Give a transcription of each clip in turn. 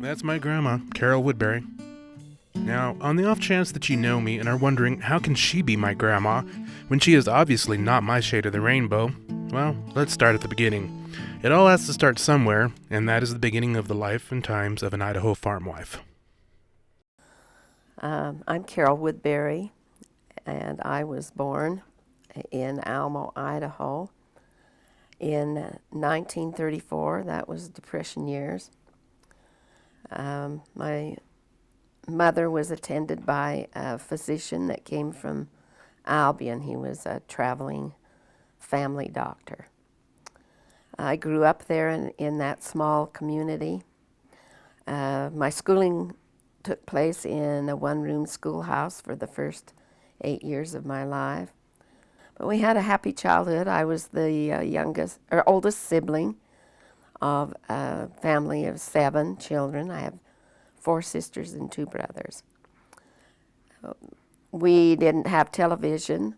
That's my grandma, Carol Woodbury. Now, on the off chance that you know me and are wondering how can she be my grandma when she is obviously not my shade of the rainbow, well, let's start at the beginning. It all has to start somewhere, and that is the beginning of the life and times of an Idaho farm wife. I'm Carol Woodbury, and I was born in Almo, Idaho in 1934. That was Depression years. My mother was attended by a physician that came from Albion. He was a traveling family doctor. I grew up there in that small community. My schooling took place in a one-room schoolhouse for the first 8 years of my life. But we had a happy childhood. I was the oldest sibling of a family of 7 children. I have 4 sisters and 2 brothers. We didn't have television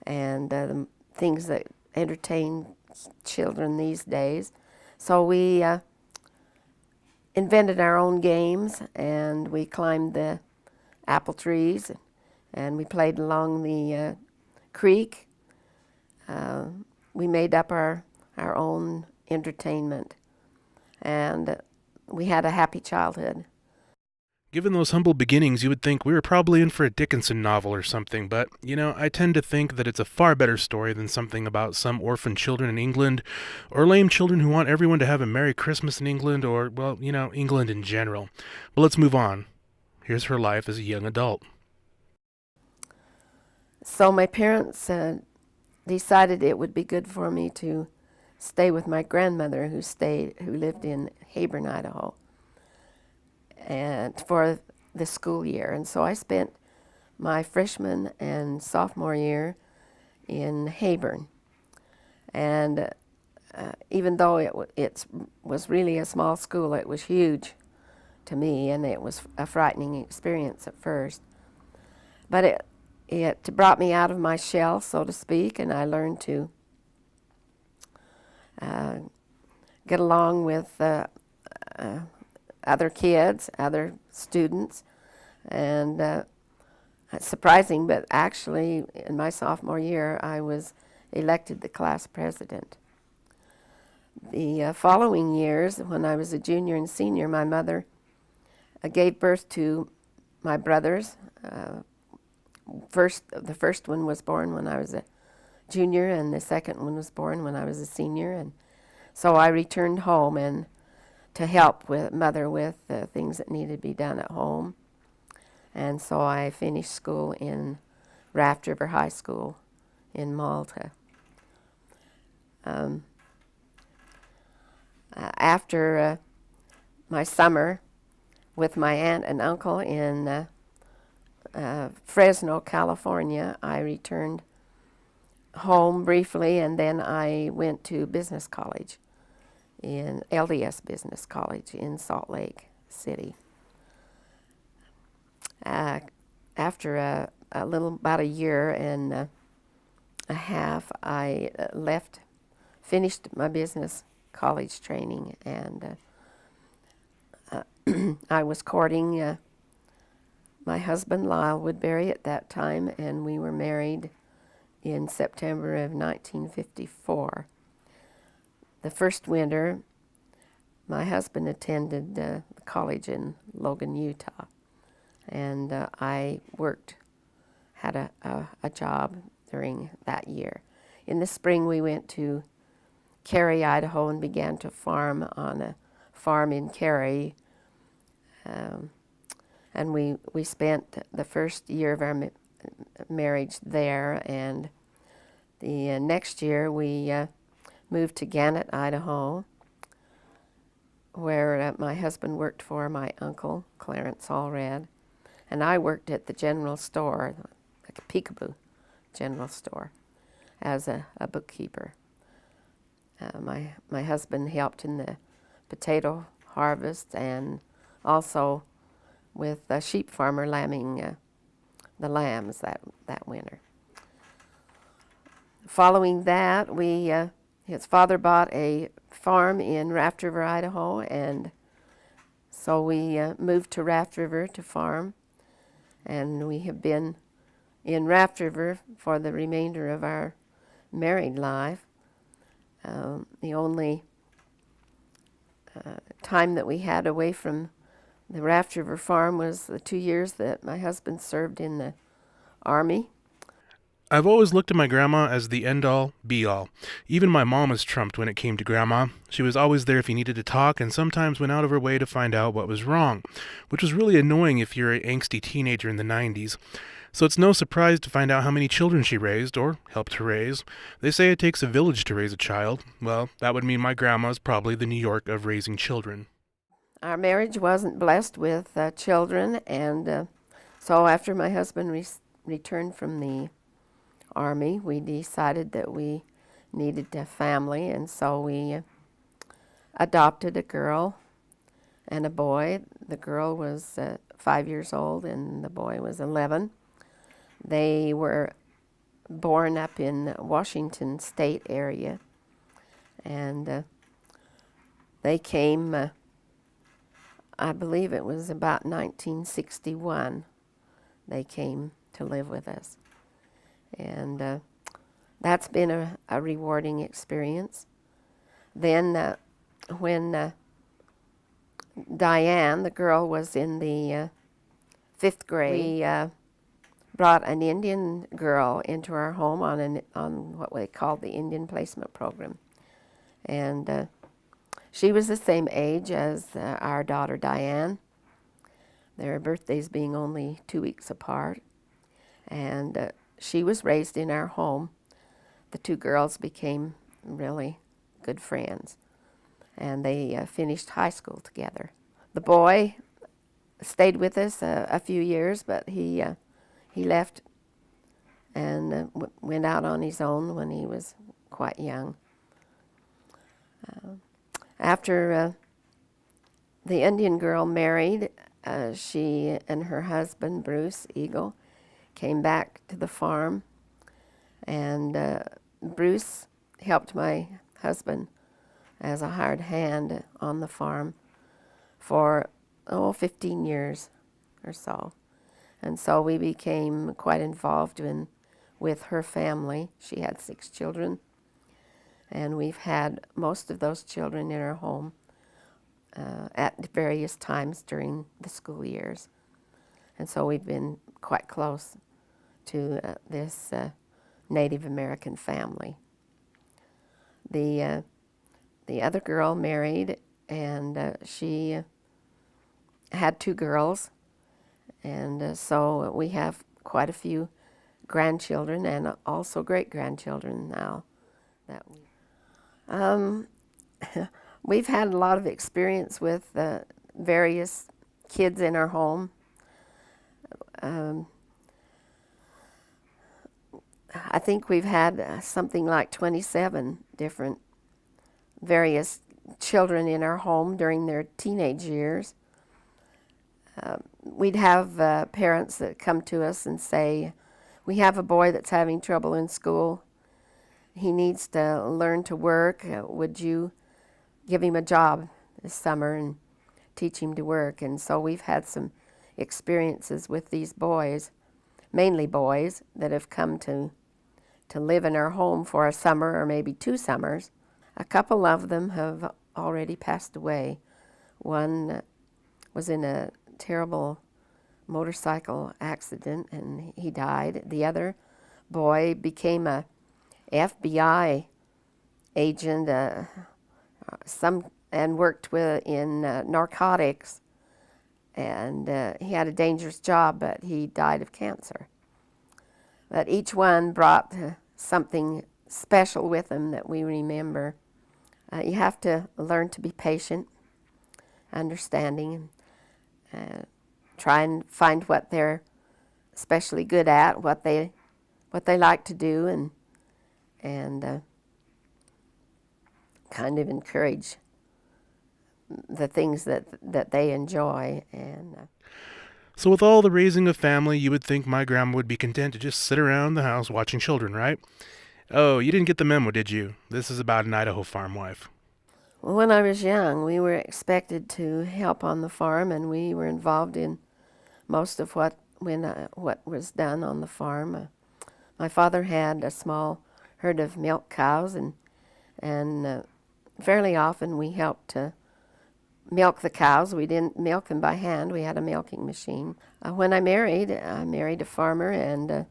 and the things that entertain children these days. So we invented our own games, and we climbed the apple trees, and we played along the creek. We made up our own entertainment, and we had a happy childhood. Given those humble beginnings, you would think we were probably in for a Dickinson novel or something, but, I tend to think that it's a far better story than something about some orphan children in England, or lame children who want everyone to have a Merry Christmas in England, or, well, England in general. But let's move on. Here's her life as a young adult. So my parents decided it would be good for me to stay with my grandmother who lived in Hebron, Idaho, and for the school year. And so I spent my freshman and sophomore year in Hebron. And even though it was really a small school, it was huge to me, and it was a frightening experience at first. But it brought me out of my shell, so to speak, and I learned to get along with other kids, other students, and it's surprising, but actually in my sophomore year I was elected the class president. The following years, when I was a junior and senior, my mother gave birth to my brothers. The first one was born when I was a junior, and the second one was born when I was a senior, and so I returned home and to help mother with things that needed to be done at home. And so I finished school in Raft River High School in Malta. After my summer with my aunt and uncle in Fresno, California, I returned home briefly, and then I went to business college in LDS Business College in Salt Lake City. After about a year and a half, I finished my business college training, and I was courting my husband, Lyle Woodbury, at that time, and we were married in September of 1954. The first winter, my husband attended college in Logan, Utah, and I had a job during that year. In the spring, we went to Cary, Idaho, and began to farm on a farm in Cary, and we spent the first year of our marriage there, and the next year we moved to Gannett, Idaho, where my husband worked for my uncle, Clarence Allred, and I worked at the general store, like a Peekaboo general store, as a bookkeeper. My husband helped in the potato harvest and also with a sheep farmer lambing the lambs that winter. Following that, his father bought a farm in Raft River, Idaho, and So we moved to Raft River to farm, and we have been in Raft River for the remainder of our married life. The only time that we had away from the Raft River farm was the 2 years that my husband served in the Army. I've always looked at my grandma as the end all, be all. Even my mom was trumped when it came to grandma. She was always there if you needed to talk and sometimes went out of her way to find out what was wrong, which was really annoying if you're an angsty teenager in the 90s. So it's no surprise to find out how many children she raised, or helped to raise. They say it takes a village to raise a child. Well, that would mean my grandma's probably the New York of raising children. Our marriage wasn't blessed with children, and so after my husband returned from the Army, we decided that we needed a family, and so we adopted a girl and a boy. The girl was 5 years old, and the boy was 11. They were born up in Washington State area, and they came, I believe it was about 1961, they came to live with us. And that's been a rewarding experience. Then when Diane, the girl, was in the 5th grade, we brought an Indian girl into our home on what we called the Indian Placement Program. And she was the same age as our daughter Diane, their birthdays being only 2 weeks apart. And she was raised in our home. The two girls became really good friends, and they finished high school together. The boy stayed with us a few years, but he left and went out on his own when he was quite young. After the Indian girl married, she and her husband, Bruce Eagle, came back to the farm, and Bruce helped my husband as a hired hand on the farm for 15 years or so. And so we became quite involved with her family. She had 6 children, and we've had most of those children in our home at various times during the school years. And so we've been quite close to this Native American family. The other girl married, and she had 2 girls, and so we have quite a few grandchildren and also great-grandchildren now. We've had a lot of experience with various kids in our home. I think we've had something like 27 different various children in our home during their teenage years. We'd have parents that come to us and say, we have a boy that's having trouble in school. He needs to learn to work. Would you give him a job this summer and teach him to work? And so we've had some experiences with these boys, mainly boys, that have come to live in our home for a summer or maybe 2 summers. A couple of them have already passed away. One was in a terrible motorcycle accident and he died. The other boy became a FBI agent and worked in narcotics, and he had a dangerous job, but he died of cancer. But each one brought something special with them that we remember. You have to learn to be patient, understanding, and try and find what they're especially good at, what they like to do, and kind of encourage the things that they enjoy. And So with all the raising of family, you would think my grandma would be content to just sit around the house watching children, right? Oh, you didn't get the memo, did you? This is about an Idaho farm wife. When I was young, we were expected to help on the farm, and we were involved in most of what was done on the farm. My father had a small herd of milk cows, and fairly often we helped to milk the cows. We didn't milk them by hand. We had a milking machine. When I married a farmer, and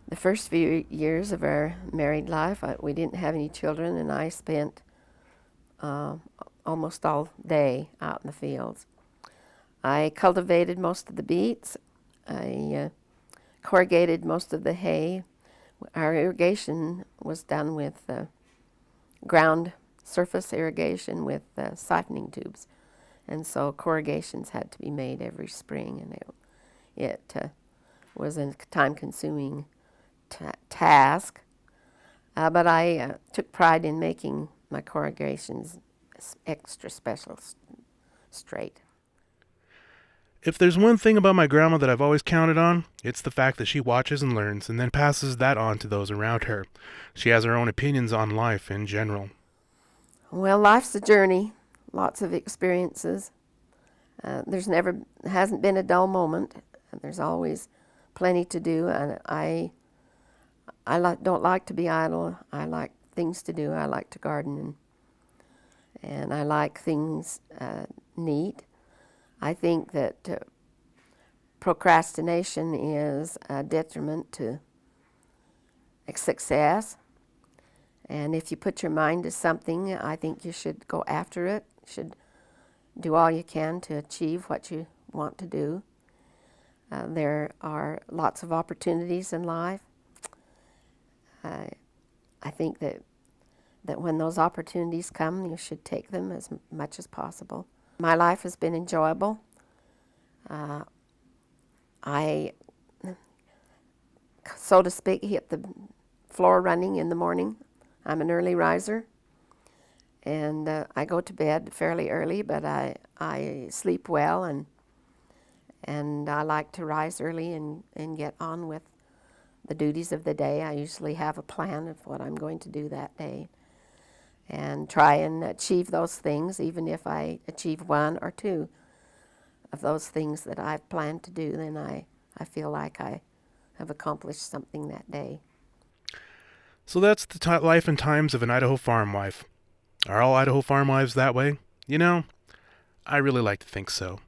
the first few years of our married life, we didn't have any children, and I spent uh, almost all day out in the fields. I cultivated most of the beets. I corrugated most of the hay. Our irrigation was done with ground surface irrigation with siphoning tubes, and so corrugations had to be made every spring, and it was a time-consuming task. But I took pride in making my corrugations extra special straight. If there's one thing about my grandma that I've always counted on, it's the fact that she watches and learns and then passes that on to those around her. She has her own opinions on life in general. Well, life's a journey, lots of experiences. Hasn't been a dull moment. There's always plenty to do, and don't like to be idle. I like things to do. I like to garden, and I like things neat. I think that procrastination is a detriment to success. And if you put your mind to something, I think you should go after it. You should do all you can to achieve what you want to do. There are lots of opportunities in life. I think that when those opportunities come, you should take them as much as possible. My life has been enjoyable. I, so to speak, hit the floor running in the morning. I'm an early riser, and I go to bed fairly early, but I sleep well, and I like to rise early and get on with the duties of the day. I usually have a plan of what I'm going to do that day, and try and achieve those things. Even if I achieve one or two of those things that I've planned to do, then I feel like I have accomplished something that day. So that's the life and times of an Idaho farm wife. Are all Idaho farm wives that way? You know, I really like to think so.